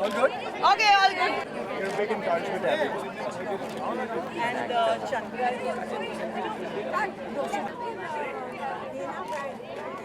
All good? Okay, all good. You're big in touch with everyone. And Chandra.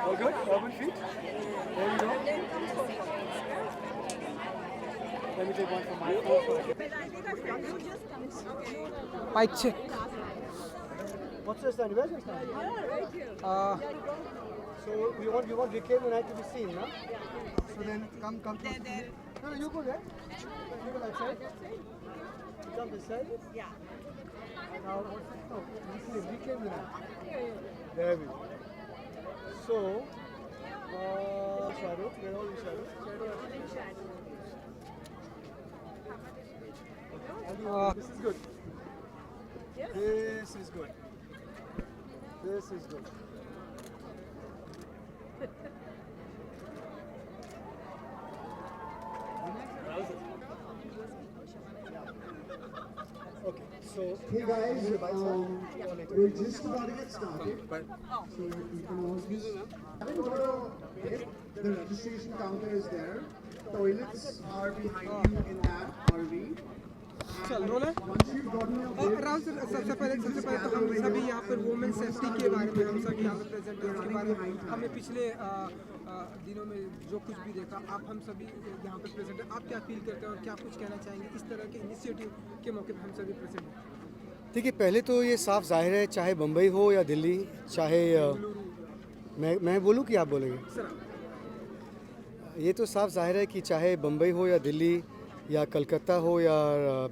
All good? Urban feet? There you go. Let me take one from my phone. Mic check. What's your stand? Where's your stand? So you want Reclaim the Night to be seen, no? So then come close to me. No, you go there. You go that side. You come this side. Yeah. Now what's it? No, Reclaim the Night. There we go. So, shadow. Where are all the shadows? This is good. This is good. This is good. Okay, so Hey guys, we're just about to get started. but So you can all the registration counter is there. Toilets are behind you in that RV. चल role है Once you've gotten your bill, Rahul sir सबसे पहले तो हम सभी यहाँ पर women safety के बारे में हम सभी यहाँ पर प्रेजेंट हैं उसके बारे में हमने पिछले दिनों में जो कुछ भी देखा आप हम सभी यहाँ पर प्रेजेंट हैं आप क्या फील करते हैं और क्या कुछ कहना चाहेंगे इस तरह के इनिशिएटिव के मौके पर हम सभी प्रेजेंट हैं देखिए पहले तो ये साफ जाहिर है चाहे बम्बई हो या दिल्ली चाहे मैं बोलूँ कि आप बोलेंगे सर ये तो साफ जाहिर है कि चाहे बम्बई हो या दिल्ली या कलकत्ता हो या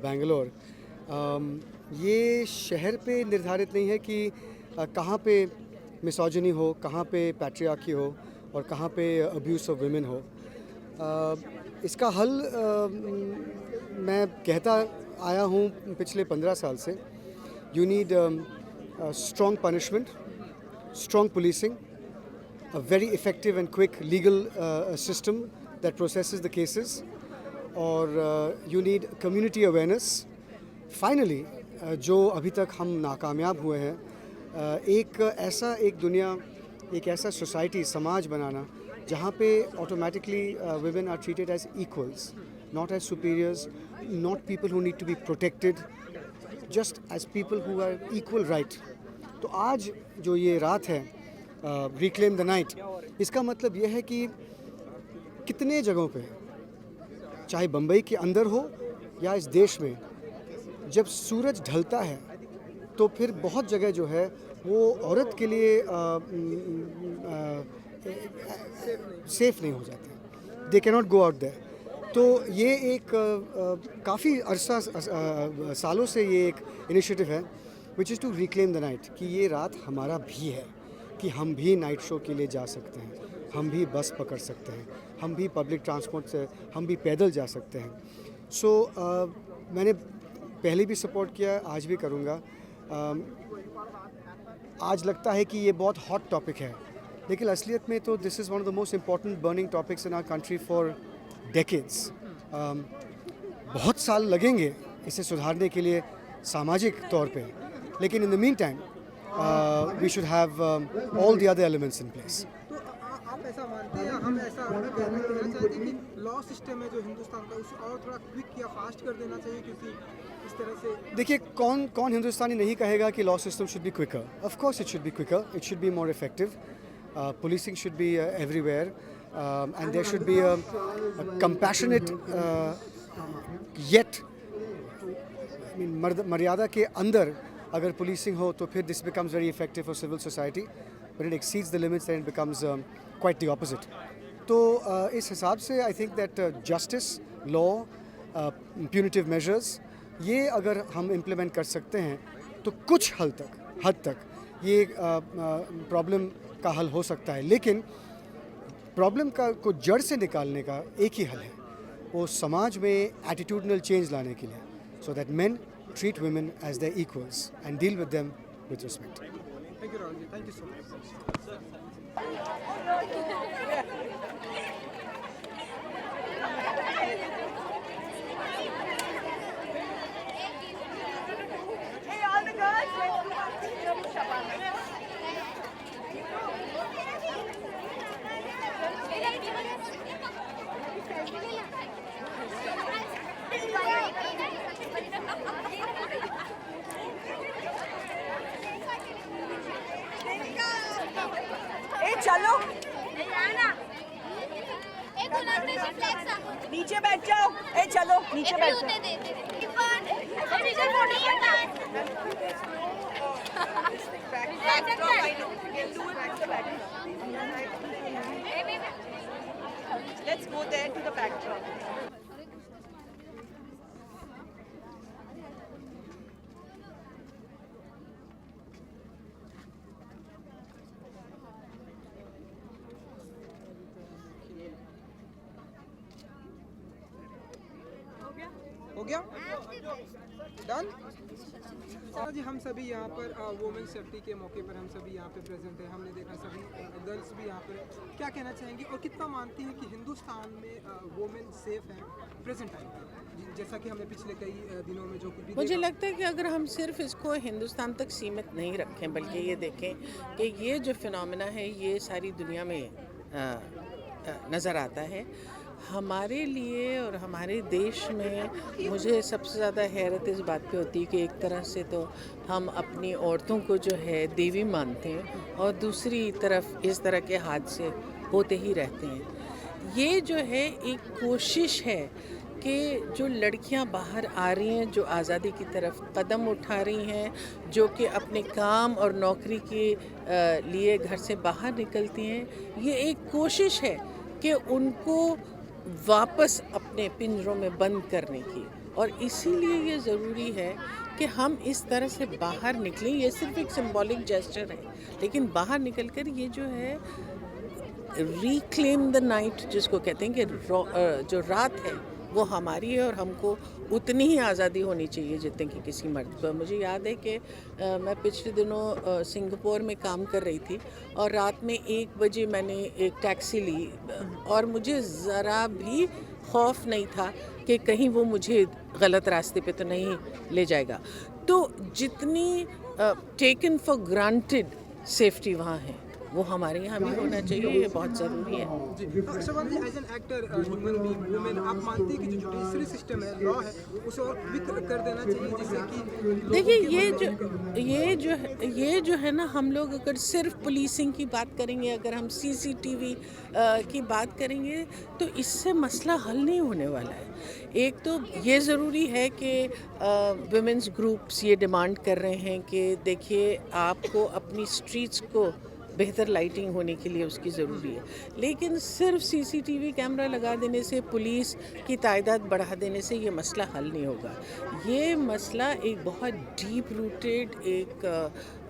बेंगलोर ये शहर पे निर्धारित नहीं है कि कहाँ पे मिसोजिनी हो कहाँ पे पैट्रियार्की हो और कहाँ पे अब्यूज़ ऑफ वुमेन हो इसका हल मैं कहता आया हूँ पिछले 15 साल से you need strong punishment strong policing a very effective and quick legal system that processes the cases or you need community awareness finally जो अभी तक हम नाकामयाब हुए हैं एक ऐसा सोसाइटी समाज बनाना जहाँ पे automatically women are treated as equals not as superiors not people who need to be protected just as people who are equal right तो आज जो ये रात है रिक्लेम द नाइट इसका मतलब यह है कि कितने जगहों पे चाहे बम्बई के अंदर हो या इस देश में जब सूरज ढलता है तो फिर बहुत जगह जो है वो औरत के लिए सेफ नहीं हो जाते they can not go out there तो ये एक काफ़ी अरसा सालों से ये एक इनिशिएटिव है which is to reclaim the night कि ये रात हमारा भी है कि हम भी नाइट शो के लिए जा सकते हैं हम भी बस पकड़ सकते हैं हम भी पब्लिक ट्रांसपोर्ट से हम भी पैदल जा सकते हैं सो मैंने पहले भी सपोर्ट किया आज भी करूँगा आज लगता है कि ये बहुत हॉट टॉपिक है लेकिन असलियत में तो this is one of the most important burning topics in our country for decades बहुत साल लगेंगे इसे सुधारने के लिए सामाजिक तौर पे लेकिन in the mean time we should have all the other elements in place. तो आप ऐसा मानते हैं हम ऐसा कहना चाहते हैं कि लॉ सिस्टम है जो हिंदुस्तान का उसे और थोड़ा क्विक या फास्ट कर देना चाहिए क्योंकि इस तरह से देखिए कौन हिंदुस्तानी नहीं कहेगा कि law system should be quicker of course it should be quicker it should be more effective policing should be everywhere and there should be a compassionate yet I mean मर्यादा के अंदर अगर पुलिसिंग हो तो फिर this becomes very effective for civil society but it exceeds the limits and it becomes quite the opposite तो इस हिसाब से I think that justice law punitive measures ये अगर हम इम्प्लीमेंट कर सकते हैं तो कुछ हद तक ये प्रॉब्लम का हल हो सकता है लेकिन प्रॉब्लम को जड़ से निकालने का एक ही हल है वो समाज में एटीट्यूडनल चेंज लाने के लिए so that main treat women as their equals and deal with them with respect. Thank you Rahul ji, thank you so much. Hey, all the girls, let's do one thing. चलो एक collaboration flag सा नीचे बैठ जाओ ए चलो नीचे बैठ होते जाओ दे नीचे फोटो करना है backdrop I know you can do it with the backdrop let's go there to the backdrop हो गया डन जी हम सभी यहाँ पर वुमेन सेफ्टी के मौके पर हम सभी यहाँ पे प्रेजेंट हैं। हमने देखा सभी गर्ल्स भी यहाँ पर क्या कहना चाहेंगी और कितना मानती हैं कि हिंदुस्तान में वुमेन सेफ है प्रेजेंट टाइम पर, जैसा कि हमने पिछले कई दिनों में जो कुछ भी मुझे देखा। लगता है कि अगर हम सिर्फ इसको हिंदुस्तान तक सीमित नहीं रखें बल्कि ये देखें कि ये जो फिनोमेना है ये सारी दुनिया में नज़र आता है। हमारे लिए और हमारे देश में मुझे सबसे ज़्यादा हैरत इस बात पे होती है कि एक तरह से तो हम अपनी औरतों को जो है देवी मानते हैं और दूसरी तरफ इस तरह के हादसे होते ही रहते हैं। ये जो है एक कोशिश है कि जो लड़कियां बाहर आ रही हैं, जो आज़ादी की तरफ कदम उठा रही हैं, जो कि अपने काम और नौकरी के लिए घर से बाहर निकलती हैं, ये एक कोशिश है कि उनको वापस अपने पिंजरों में बंद करने की। और इसीलिए ये ज़रूरी है कि हम इस तरह से बाहर निकलें। ये सिर्फ एक सिंबॉलिक जेस्चर है, लेकिन बाहर निकलकर ये जो है रिक्लेम द नाइट जिसको कहते हैं कि जो रात है वो हमारी है और हमको उतनी ही आज़ादी होनी चाहिए जितने कि किसी मर्द को। मुझे याद है कि मैं पिछले दिनों सिंगापुर में काम कर रही थी और रात में 1 बजे मैंने एक टैक्सी ली और मुझे ज़रा भी खौफ नहीं था कि कहीं वो मुझे गलत रास्ते पे तो नहीं ले जाएगा। तो जितनी टेकन फॉर ग्रांटेड सेफ्टी वहाँ है वो हमारे यहाँ भी होना चाहिए, ये बहुत ज़रूरी है। जी Shabana ji, as an actor human being women, आप मानती है कि जो जुडिशरी सिस्टम है, लॉ है, उसे और भी कर देना चाहिए जिससे कि देखिए ये जो है ना, हम लोग अगर सिर्फ पुलिसिंग की बात करेंगे, अगर हम सीसीटीवी की बात करेंगे तो इससे मसला हल नहीं होने वाला है। एक तो ये ज़रूरी है कि वुमेन्स ग्रुप्स ये डिमांड कर रहे हैं कि देखिए आपको अपनी स्ट्रीट्स को बेहतर लाइटिंग होने के लिए उसकी ज़रूरी है, लेकिन सिर्फ सीसीटीवी कैमरा लगा देने से, पुलिस की तादाद बढ़ा देने से ये मसला हल नहीं होगा। ये मसला एक बहुत डीप रूटेड एक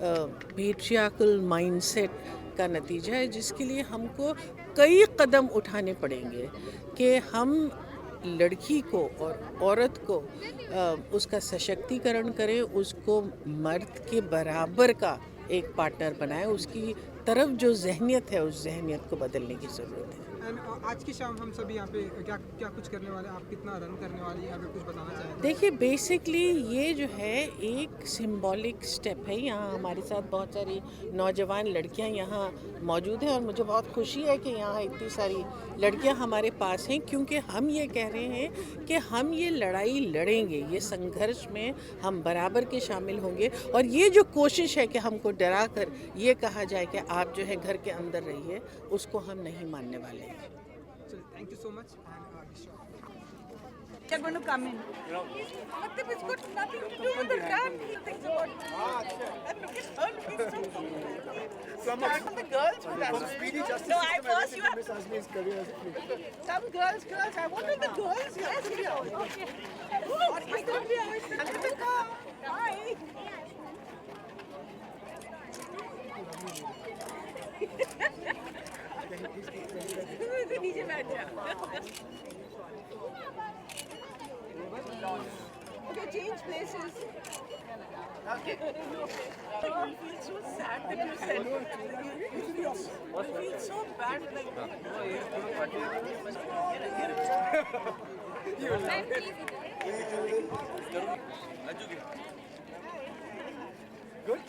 पेट्रियार्कल माइंडसेट का नतीजा है, जिसके लिए हमको कई कदम उठाने पड़ेंगे कि हम लड़की को और औरत को उसका सशक्तिकरण करें, उसको मर्द के बराबर का एक पार्टनर बनाए, उसकी तरफ जो जहनियत है उस जहनियत को बदलने की ज़रूरत है। एंड आज की शाम हम सभी यहाँ पे क्या कुछ करने वाले हैं, आप कितना रन करने वाली हैं, अगर कुछ बताना चाहें? देखिए बेसिकली ये जो है एक सिंबॉलिक स्टेप है। यहाँ हमारे साथ बहुत सारी नौजवान लड़कियाँ यहाँ मौजूद हैं और मुझे बहुत खुशी है कि यहाँ इतनी सारी लड़कियाँ हमारे पास हैं, क्योंकि हम ये कह रहे हैं कि हम ये लड़ाई लड़ेंगे, ये संघर्ष में हम बराबर के शामिल होंगे। और ये जो कोशिश है कि हमको डरा कर ये कहा जाए कि आप जो है घर के अंदर रहिए, उसको हम नहीं मानने वाले हैं। Thank you so much. They're going to come in. But it's got nothing to do with the damn he thinks about. And look at her looking so complicated. Some of the girls would ask. No, I first you have some girls. I wanted the girls. Yes, here. Okay. What is going to be? I'm going to come. Hi. नीचे बैठ जा। Okay, change places. Okay. You feel so sad that you said you feel so bad like Good?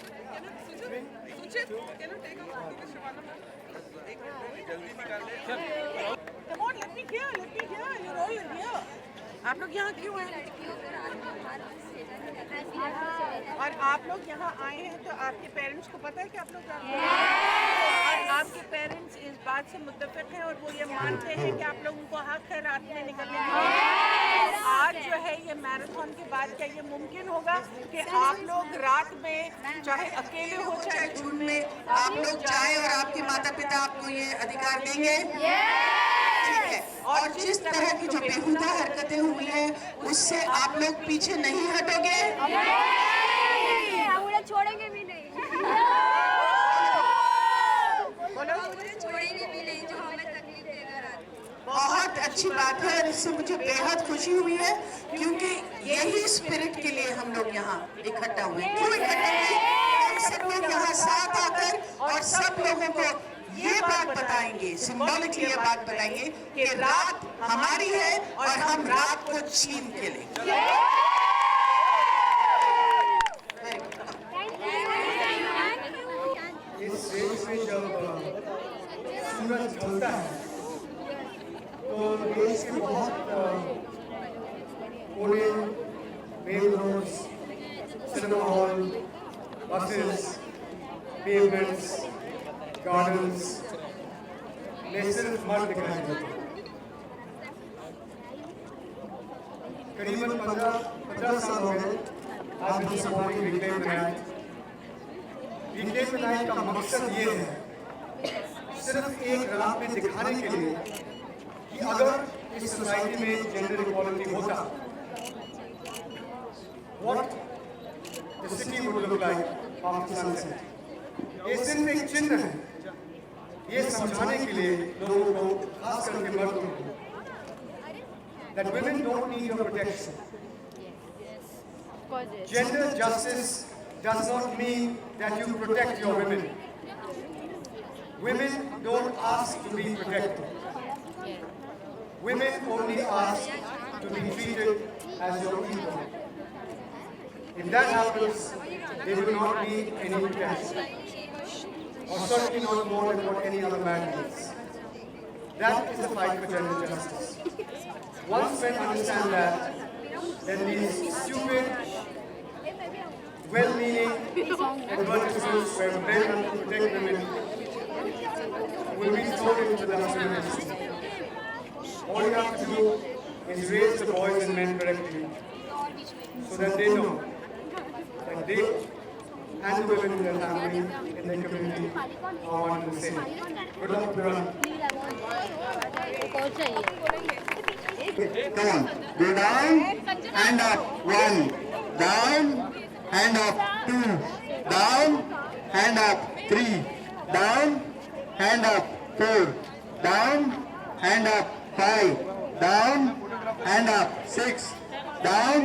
Suchit, can you take a photo with Shivana? Come on, let me hear. You're all in here. आप लोग यहाँ क्यों हैं? और आप लोग यहाँ आए हैं तो आपके पेरेंट्स को पता है कि आप लोग यहाँ हैं? और आपके पेरेंट्स इस बात से मुत्तफिक हैं और वो ये मानते हैं कि आप लोगों को हक है रात में निकलने का। आज जो है ये मैराथन के बाद क्या ये मुमकिन होगा कि आप लोग रात में चाहे अकेले हो चाहे झुंड में आप लोग चाहे और आपके माता पिता आपको ये अधिकार देंगे? ठीक है। और जिस तरह की जो बेहुदा हरकतें हुई हैं उससे आप लोग पीछे नहीं हटोगे? हम उन्हें छोड़ेंगे भी नहीं। छोड़ेंगे भी नहीं जो हमें तकलीफ देगा रात। बहुत अच्छी बात है और इससे मुझे बेहद खुशी हुई है क्योंकि यही स्पिरिट के लिए हम लोग यहाँ इकट्ठा हुए। क्यों इकट्ठा हुए? हम सब लोग यहाँ साथ आकर और सब लोगों को ये बात बताएंगे, सिंबॉलिकली ये बात बताएंगे कि रात हमारी है और हम रात को छीन के लेंगे। इस देश में जब सूरज ढलता है तो देश के बहुत कोने, main roads, cinema hall, buses, pavements, gardens में सिर्फ मर्द दिखाई देते हैं। करीबन 15 साल हो गए आज हम supporting reclaim the night. Reclaim the night का मकसद ये है सिर्फ एक रात में दिखाने के लिए कि अगर इस सोसाइटी में जेंडर इक्वालिटी होता, what the city would look like after sunset. ये सिर्फ एक चिन्ह है ये समझाने के लिए लोगों को, खास करके मर्दों को, that women don't need your protection. Gender justice does not mean that you protect your women. Women don't ask to be protected. Women only ask to be treated as your equal. If that happens, they will not need any protection, or certainly not more than what any other man needs. That is the fight for gender justice. Once men understand that, then these stupid, well-meaning advertisements where men are to protect women will be thrown into the dustbin. All you have to do is raise the boys and men correctly so that they know that they and the women in their family, in their community, are one and the same. Good luck with the run. Come on. Go down and up. 1. Down and up. 2. Down and up. 3. Down and up. 4. Down and up. 5. Down and up. 6. Down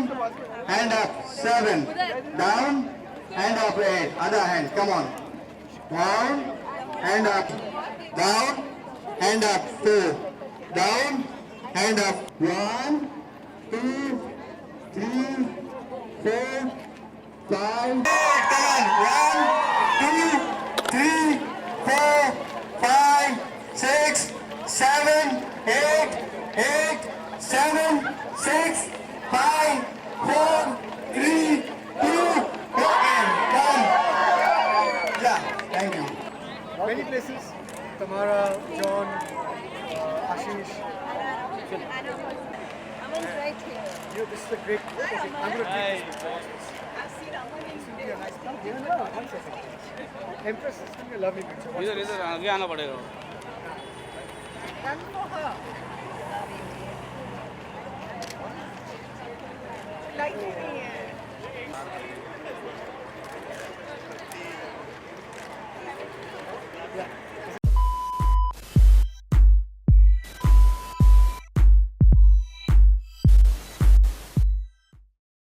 and up. 7. Down and up. 8. Other hand. Come on. Down and up. Down and up. 4. Down and up. 1, 2, 3, 4, 5. Come on. 1, 2, 3, 4, 5, 6, 7, 8, 8, 7, 6, 5, 4, 3, 2, 1. Done. Yeah. Thank you. Many places, Tamara, John, Ashish. Aman's right here. This is a great. Okay, I'm going to take this with I've seen Aman in This will be a nice picture. No, one second. Empress, this will be a lovely picture. Watch इधर इधर आगे आना पड़ेगा। Done for her. Lighting नहीं है।